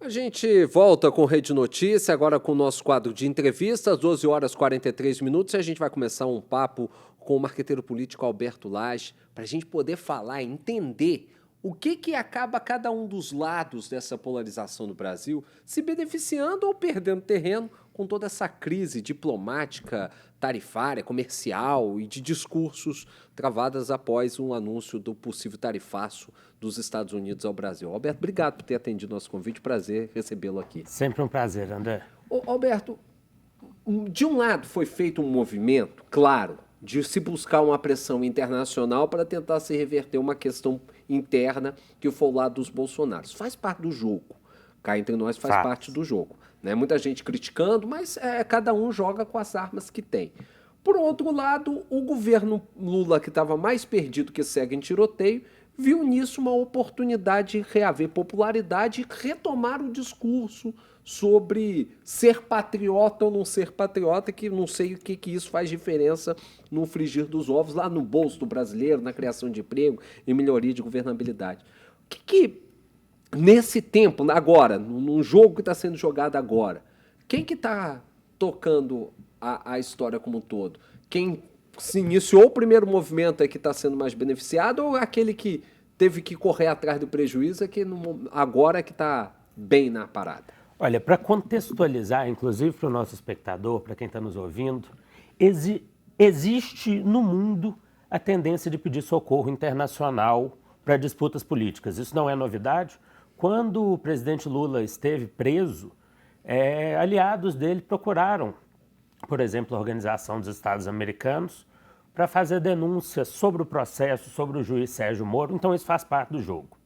A gente volta com Rede Notícia, agora com o nosso quadro de entrevistas, 12 horas e 43 minutos, e a gente vai começar um papo com o marqueteiro político Alberto Lage, para a gente poder falar, entender o que acaba cada um dos lados dessa polarização no Brasil se beneficiando ou perdendo terreno com toda essa crise diplomática, tarifária, comercial e de discursos travadas após um anúncio do possível tarifaço dos Estados Unidos ao Brasil. Alberto, obrigado por ter atendido nosso convite, prazer recebê-lo aqui. Sempre um prazer, André. Alberto, de um lado foi feito um movimento, claro, de se buscar uma pressão internacional para tentar se reverter uma questão interna que foi o lado dos bolsonaros. Faz parte do jogo. Cá entre nós faz parte do jogo. Né? Muita gente criticando, mas cada um joga com as armas que tem. Por outro lado, o governo Lula, que estava mais perdido que cego em tiroteio, viu nisso uma oportunidade de reaver popularidade e retomar o discurso sobre ser patriota ou não ser patriota, que não sei o que isso faz diferença no frigir dos ovos, lá no bolso do brasileiro, na criação de emprego e melhoria de governabilidade. O que nesse tempo, agora, num jogo que está sendo jogado agora, quem que está tocando a história como um todo? Quem se iniciou o primeiro movimento é que está sendo mais beneficiado ou aquele que teve que correr atrás do prejuízo é que agora é que está bem na parada? Olha, para contextualizar, inclusive para o nosso espectador, para quem está nos ouvindo, existe no mundo a tendência de pedir socorro internacional para disputas políticas. Isso não é novidade. Quando o presidente Lula esteve preso, aliados dele procuraram, por exemplo, a Organização dos Estados Americanos, para fazer denúncias sobre o processo, sobre o juiz Sérgio Moro. Então isso faz parte do jogo.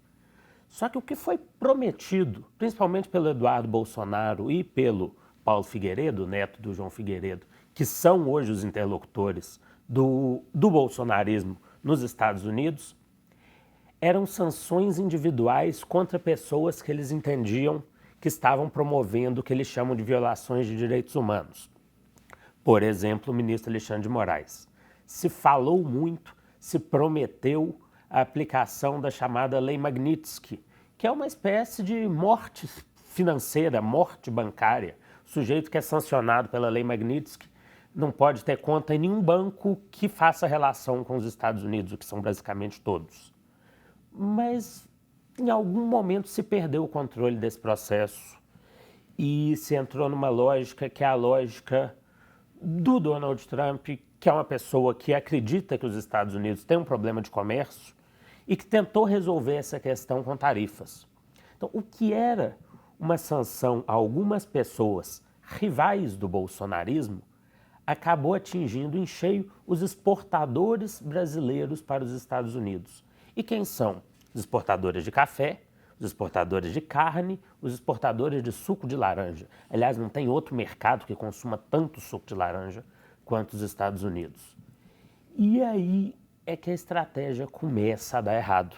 Só que o que foi prometido, principalmente pelo Eduardo Bolsonaro e pelo Paulo Figueiredo, neto do João Figueiredo, que são hoje os interlocutores do bolsonarismo nos Estados Unidos, eram sanções individuais contra pessoas que eles entendiam que estavam promovendo o que eles chamam de violações de direitos humanos. Por exemplo, o ministro Alexandre de Moraes. Se falou muito, se prometeu a aplicação da chamada Lei Magnitsky, que é uma espécie de morte financeira, morte bancária. O sujeito que é sancionado pela Lei Magnitsky não pode ter conta em nenhum banco que faça relação com os Estados Unidos, o que são basicamente todos. Mas em algum momento se perdeu o controle desse processo e se entrou numa lógica que é a lógica do Donald Trump, que é uma pessoa que acredita que os Estados Unidos têm um problema de comércio e que tentou resolver essa questão com tarifas. Então, o que era uma sanção a algumas pessoas rivais do bolsonarismo acabou atingindo em cheio os exportadores brasileiros para os Estados Unidos. E quem são? Os exportadores de café, os exportadores de carne, os exportadores de suco de laranja. Aliás, não tem outro mercado que consuma tanto suco de laranja quanto os Estados Unidos. E aí é que a estratégia começa a dar errado.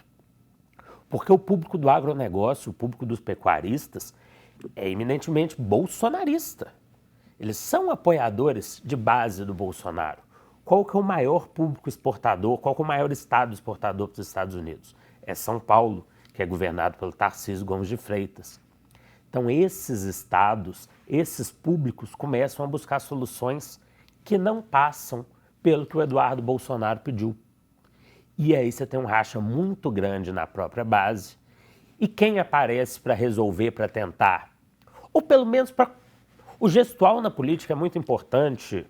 Porque o público do agronegócio, o público dos pecuaristas, é eminentemente bolsonarista. Eles são apoiadores de base do Bolsonaro. Qual que é o maior público exportador, qual que é o maior estado exportador para os Estados Unidos? É São Paulo, que é governado pelo Tarcísio Gomes de Freitas. Então esses estados, esses públicos começam a buscar soluções que não passam pelo que o Eduardo Bolsonaro pediu. E aí você tem um racha muito grande na própria base. E quem aparece para resolver, para tentar, ou pelo menos para... O gestual na política é muito importante.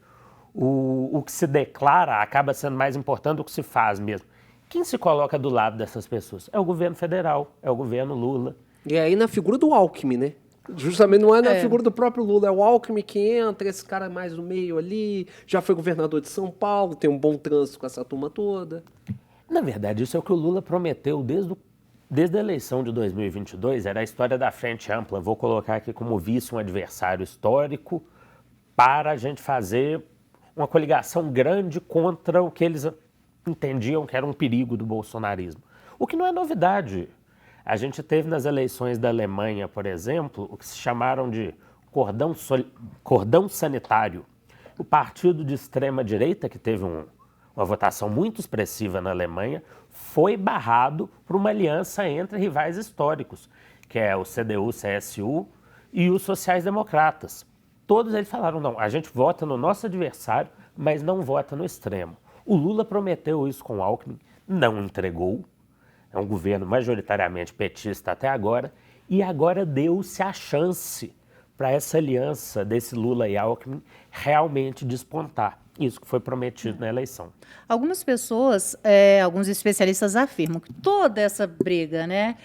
O que se declara acaba sendo mais importante do que se faz mesmo. Quem se coloca do lado dessas pessoas? É o governo federal, é o governo Lula. E aí na figura do Alckmin, né? Justamente não é na figura do próprio Lula, é o Alckmin que entra, esse cara mais no meio ali, já foi governador de São Paulo, tem um bom trânsito com essa turma toda. Na verdade, isso é o que o Lula prometeu desde a eleição de 2022, era a história da Frente Ampla. Vou colocar aqui como vice um adversário histórico para a gente fazer uma coligação grande contra o que eles entendiam que era um perigo do bolsonarismo. O que não é novidade. A gente teve nas eleições da Alemanha, por exemplo, o que se chamaram de cordão sanitário. O partido de extrema-direita, que teve uma votação muito expressiva na Alemanha, foi barrado por uma aliança entre rivais históricos, que é o CDU, CSU, e os sociais-democratas. Todos eles falaram, não, a gente vota no nosso adversário, mas não vota no extremo. O Lula prometeu isso com o Alckmin, não entregou. É um governo majoritariamente petista até agora, e agora deu-se a chance para essa aliança desse Lula e Alckmin realmente despontar. Isso que foi prometido na eleição. Algumas pessoas, alguns especialistas afirmam que toda essa briga, né,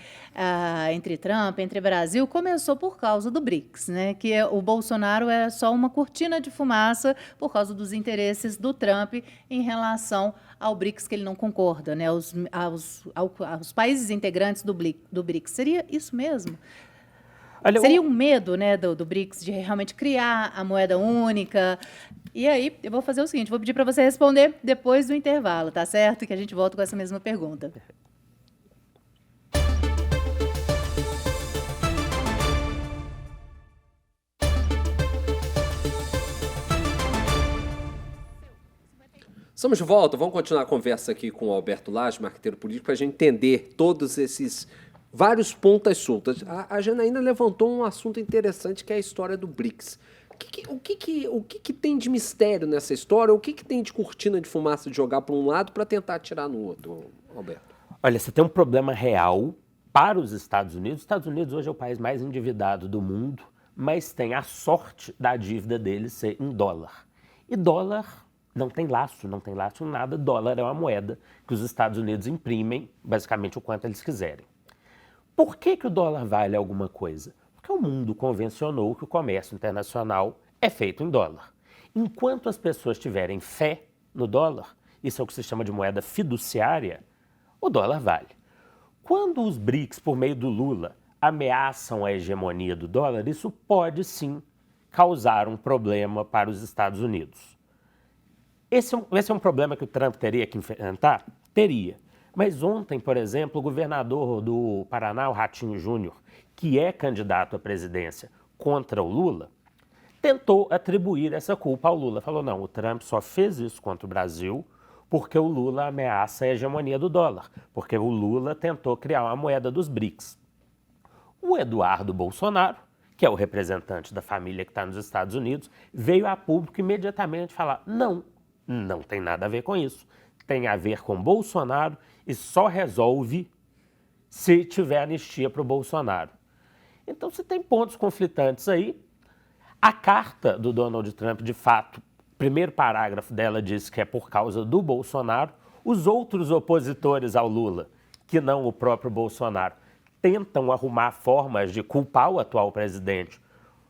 entre Trump, entre Brasil, começou por causa do BRICS, né, que o Bolsonaro é só uma cortina de fumaça por causa dos interesses do Trump em relação ao BRICS, que ele não concorda, né, aos países integrantes do BRICS. Seria isso mesmo? Olha, seria um medo, né, do BRICS de realmente criar a moeda única? E aí, eu vou fazer o seguinte, vou pedir para você responder depois do intervalo, tá certo? Que a gente volta com essa mesma pergunta. Estamos de volta, vamos continuar a conversa aqui com o Alberto Lage, marqueteiro político, para a gente entender todos esses vários pontas soltas. A Janaína levantou um assunto interessante que é a história do BRICS. O que tem de mistério nessa história? O que tem de cortina de fumaça de jogar para um lado para tentar atirar no outro, Alberto? Olha, você tem um problema real para os Estados Unidos. Os Estados Unidos hoje é o país mais endividado do mundo, mas tem a sorte da dívida deles ser em dólar. E dólar não tem laço em nada. Dólar é uma moeda que os Estados Unidos imprimem, basicamente o quanto eles quiserem. Por que o dólar vale alguma coisa? Porque o mundo convencionou que o comércio internacional é feito em dólar. Enquanto as pessoas tiverem fé no dólar, isso é o que se chama de moeda fiduciária, o dólar vale. Quando os BRICS, por meio do Lula, ameaçam a hegemonia do dólar, isso pode sim causar um problema para os Estados Unidos. Esse é um problema que o Trump teria que enfrentar? Teria. Mas ontem, por exemplo, o governador do Paraná, o Ratinho Júnior, que é candidato à presidência contra o Lula, tentou atribuir essa culpa ao Lula. Falou, não, o Trump só fez isso contra o Brasil porque o Lula ameaça a hegemonia do dólar, porque o Lula tentou criar uma moeda dos BRICS. O Eduardo Bolsonaro, que é o representante da família que está nos Estados Unidos, veio a público imediatamente falar, não tem nada a ver com isso. Tem a ver com Bolsonaro e só resolve se tiver anistia para o Bolsonaro. Então, você tem pontos conflitantes aí. A carta do Donald Trump, de fato, o primeiro parágrafo dela diz que é por causa do Bolsonaro. Os outros opositores ao Lula, que não o próprio Bolsonaro, tentam arrumar formas de culpar o atual presidente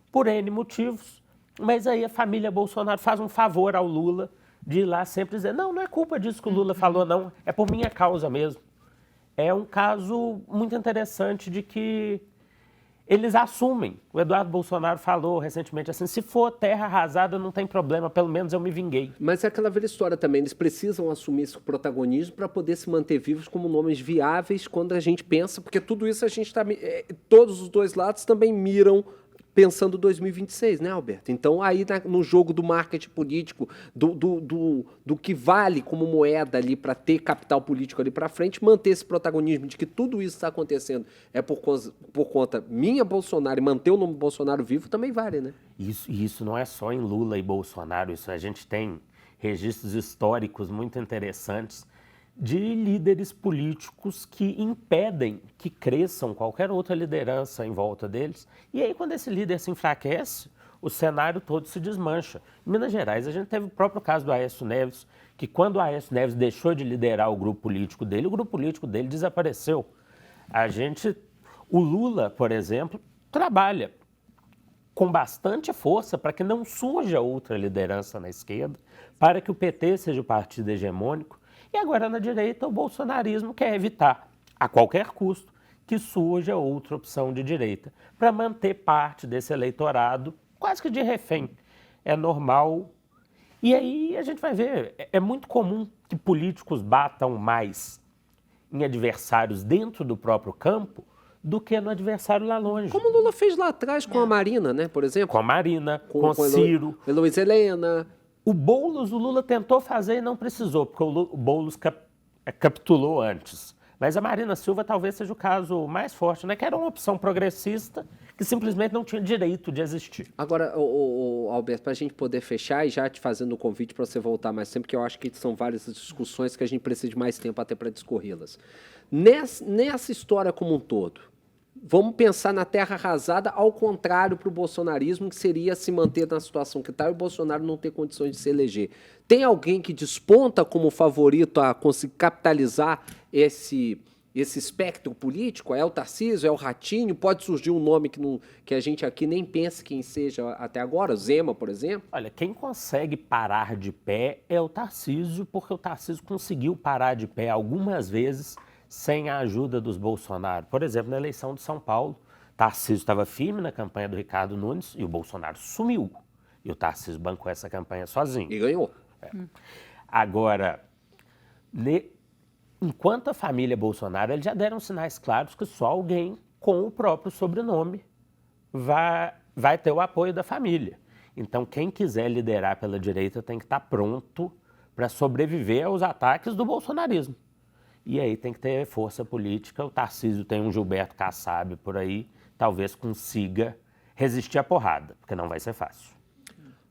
por N motivos. Mas aí a família Bolsonaro faz um favor ao Lula de ir lá sempre dizer, não é culpa disso que o Lula falou, não, é por minha causa mesmo. É um caso muito interessante de que eles assumem. O Eduardo Bolsonaro falou recentemente assim, se for terra arrasada não tem problema, pelo menos eu me vinguei. Mas é aquela velha história também, eles precisam assumir esse protagonismo para poder se manter vivos como nomes viáveis quando a gente pensa, porque tudo isso a gente está... todos os dois lados também miram pensando 2026, né, Alberto? Então, aí no jogo do marketing político, do que vale como moeda ali para ter capital político ali para frente, manter esse protagonismo de que tudo isso está acontecendo é por conta minha Bolsonaro e manter o nome Bolsonaro vivo também vale, né? Isso não é só em Lula e Bolsonaro, isso a gente tem registros históricos muito interessantes de líderes políticos que impedem que cresçam qualquer outra liderança em volta deles. E aí, quando esse líder se enfraquece, o cenário todo se desmancha. Em Minas Gerais, a gente teve o próprio caso do Aécio Neves, que quando o Aécio Neves deixou de liderar o grupo político dele desapareceu. O Lula, por exemplo, trabalha com bastante força para que não surja outra liderança na esquerda, para que o PT seja o partido hegemônico. E agora, na direita, o bolsonarismo quer evitar, a qualquer custo, que surja outra opção de direita, para manter parte desse eleitorado quase que de refém. É normal. E aí a gente vai ver, é muito comum que políticos batam mais em adversários dentro do próprio campo do que no adversário lá longe. Como o Lula fez lá atrás com a Marina, né, por exemplo? Com a Marina, com Ciro. Luiz Helena. O Boulos, o Lula tentou fazer e não precisou, porque o Boulos capitulou antes. Mas a Marina Silva talvez seja o caso mais forte, né? Que era uma opção progressista que simplesmente não tinha direito de existir. Agora, Alberto, para a gente poder fechar e já te fazendo o convite para você voltar mais tempo, porque eu acho que são várias discussões que a gente precisa de mais tempo até para discorrê-las. Nessa história como um todo, vamos pensar na terra arrasada ao contrário para o bolsonarismo, que seria se manter na situação que está e o Bolsonaro não ter condições de se eleger. Tem alguém que desponta como favorito a conseguir capitalizar esse espectro político? É o Tarcísio, é o Ratinho? Pode surgir um nome que a gente aqui nem pensa quem seja até agora, o Zema, por exemplo? Olha, quem consegue parar de pé é o Tarcísio, porque o Tarcísio conseguiu parar de pé algumas vezes sem a ajuda dos Bolsonaro. Por exemplo, na eleição de São Paulo, Tarcísio estava firme na campanha do Ricardo Nunes e o Bolsonaro sumiu. E o Tarcísio bancou essa campanha sozinho. E ganhou. Agora, enquanto a família Bolsonaro, eles já deram sinais claros que só alguém com o próprio sobrenome vai ter o apoio da família. Então, quem quiser liderar pela direita tem que estar pronto para sobreviver aos ataques do bolsonarismo. E aí tem que ter força política. O Tarcísio tem um Gilberto Kassab por aí, talvez consiga resistir à porrada, porque não vai ser fácil.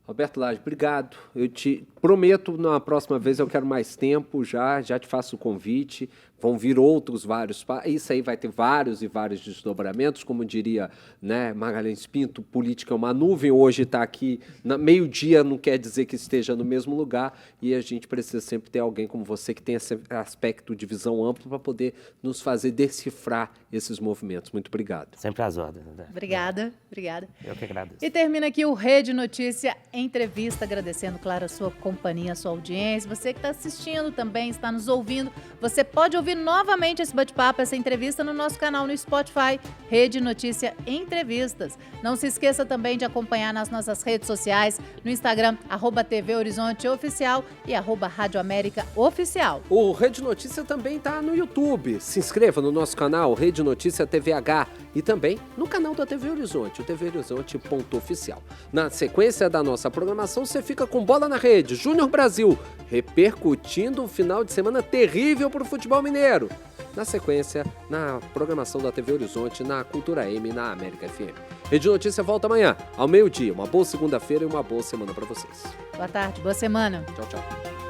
Roberto Lage, obrigado. Eu te prometo, na próxima vez eu quero mais tempo, já te faço o convite. Vão vir outros vários, isso aí vai ter vários e vários desdobramentos, como diria, né, Magalhães Pinto, política é uma nuvem, hoje está aqui, meio-dia não quer dizer que esteja no mesmo lugar, e a gente precisa sempre ter alguém como você que tem esse aspecto de visão ampla para poder nos fazer decifrar esses movimentos. Muito obrigado. Sempre às ordens, né? Obrigada. Eu que agradeço. E termina aqui o Rede Notícia Entrevista, agradecendo, claro, a sua companhia, a sua audiência. Você que está assistindo também, está nos ouvindo, você pode ouvir novamente esse bate-papo, essa entrevista no nosso canal no Spotify, Rede Notícia Entrevistas. Não se esqueça também de acompanhar nas nossas redes sociais, no Instagram, @TV Horizonte Oficial e @Rádio América Oficial. O Rede Notícia também está no YouTube. Se inscreva no nosso canal, Rede Notícia TVH, e também no canal da TV Horizonte, o tvhorizonte.oficial. Na sequência da nossa programação, você fica com Bola na Rede, Júnior Brasil, repercutindo um final de semana terrível para o futebol mineiro. Na sequência, na programação da TV Horizonte, na Cultura M e na América FM. Rede Notícia volta amanhã, ao meio-dia. Uma boa segunda-feira e uma boa semana para vocês. Boa tarde, boa semana. Tchau, tchau.